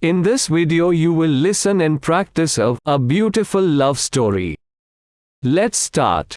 In this video you will listen and practice a beautiful love story. Let's start.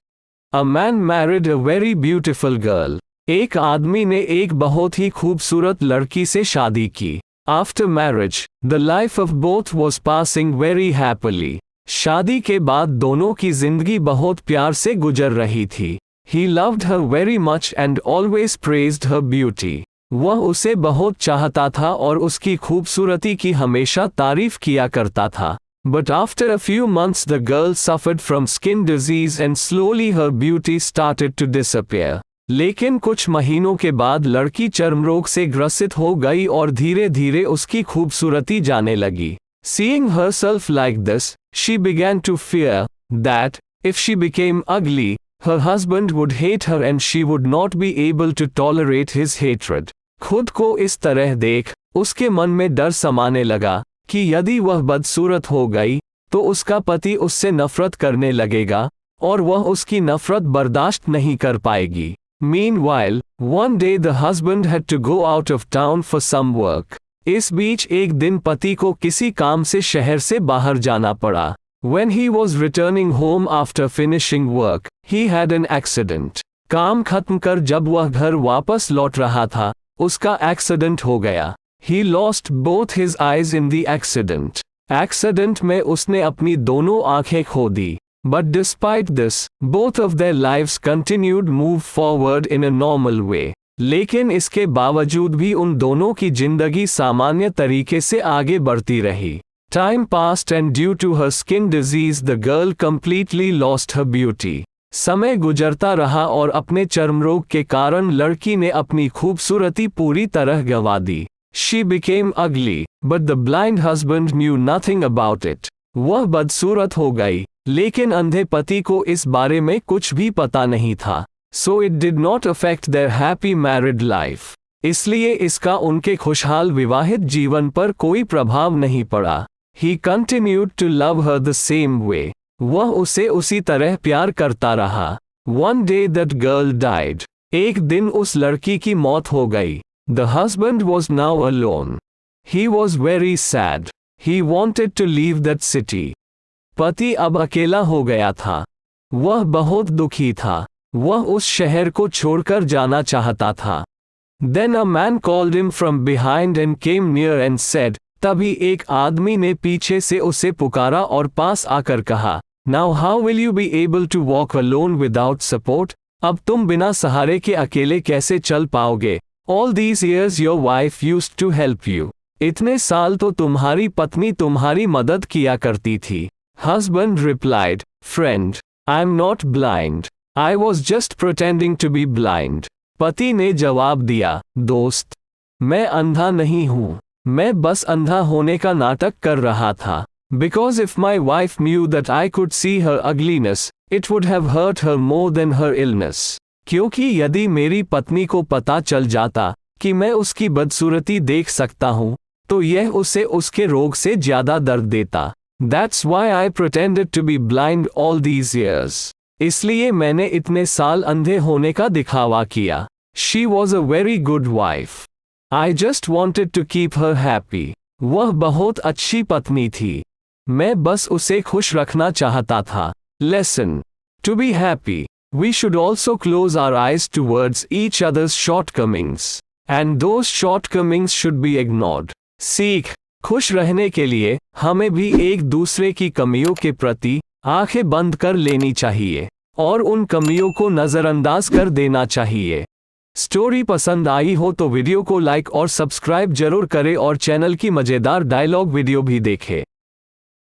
A man married a very beautiful girl. एक आदमी ने एक बहुत ही खूबसूरत लड़की से शादी की. After marriage, the life of both was passing very happily. शादी के बाद दोनों की जिंदगी बहुत प्यार से गुजर रही थी. He loved her very much and always praised her beauty. वह उसे बहुत चाहता था और उसकी खूबसूरती की हमेशा तारीफ किया करता था. But after a few months the girl suffered from skin disease and slowly her beauty started to disappear. लेकिन कुछ महीनों के बाद लड़की चर्म रोग से ग्रसित हो गई और धीरे धीरे उसकी खूबसूरती जाने लगी. Seeing herself like this, she began to fear that, if she became ugly, her husband would hate her and she would not be able to tolerate his hatred. खुद को इस तरह देख, उसके मन में डर समाने लगा कि यदि वह बदसूरत हो गई, तो उसका पति उससे नफरत करने लगेगा और वह उसकी नफरत बर्दाश्त नहीं कर पाएगी. Meanwhile, one day the husband had to go out of town for some work. इस बीच एक दिन पति को किसी काम से शहर से बाहर जाना पड़ा. When he was returning home after finishing work, he had an accident. काम खत्म कर जब वह घर वापस लौट रहा था, उसका एक्सीडेंट हो गया. He lost both his eyes in the accident. Accident में उसने अपनी दोनों आंखें खो दी. But despite this, both of their lives continued move forward in a normal way. लेकिन इसके बावजूद भी उन दोनों की जिंदगी सामान्य तरीके से आगे बढ़ती रही. Time passed and due to her skin disease the girl completely lost her beauty. समय गुजरता रहा और अपने चर्म रोग के कारण लड़की ने अपनी खूबसूरती पूरी तरह गंवा दी. She became ugly, but the blind husband knew nothing about it. वह बदसूरत हो गई, लेकिन अंधे पति को इस बारे में कुछ भी पता नहीं था. So it did not affect their happy married life. इसलिए इसका उनके खुशहाल विवाहित जीवन पर कोई प्रभाव नहीं पड़ा. He continued to love her the same way. वह उसे उसी तरह प्यार करता रहा. One day that girl died. एक दिन उस लड़की की मौत हो गई. The husband was now alone. He was very sad. He wanted to leave that city. पति अब अकेला हो गया था. वह बहुत दुखी था. वह उस शहर को छोड़कर जाना चाहता था. Then a man called him from behind and came near and said, तभी एक आदमी ने पीछे से उसे पुकारा और पास आकर कहा, Now how will you be able to walk alone without support? अब तुम बिना सहारे के अकेले कैसे चल पाओगे? All these years your wife used to help you. इतने साल तो तुम्हारी पत्नी तुम्हारी मदद किया करती थी. Husband replied, Friend, I am not blind. I was just pretending to be blind. पति ने जवाब दिया, दोस्त, मैं अंधा नहीं हूँ. मैं बस अंधा होने का नाटक कर रहा था. Because if my wife knew that I could see her ugliness, it would have hurt her more than her illness. क्योंकि यदि मेरी पत्नी को पता चल जाता कि मैं उसकी बदसूरती देख सकता हूँ, तो यह उसे उसके रोग से ज्यादा दर्द देता. That's why I pretended to be blind all these years. इसलिए मैंने इतने साल अंधे होने का दिखावा किया. She was a very good wife. I just wanted to keep her happy. वह बहुत अच्छी पत्नी थी. मैं बस उसे खुश रखना चाहता था. Lesson. To be happy, we should also close our eyes towards each other's shortcomings. And those shortcomings should be ignored. सीख. खुश रहने के लिए हमें भी एक दूसरे की कमियों के प्रति आंखें बंद कर लेनी चाहिए और उन कमियों को नज़रअंदाज कर देना चाहिए. स्टोरी पसंद आई हो तो वीडियो को लाइक और सब्सक्राइब जरूर करें और चैनल की मज़ेदार डायलॉग वीडियो भी देखें.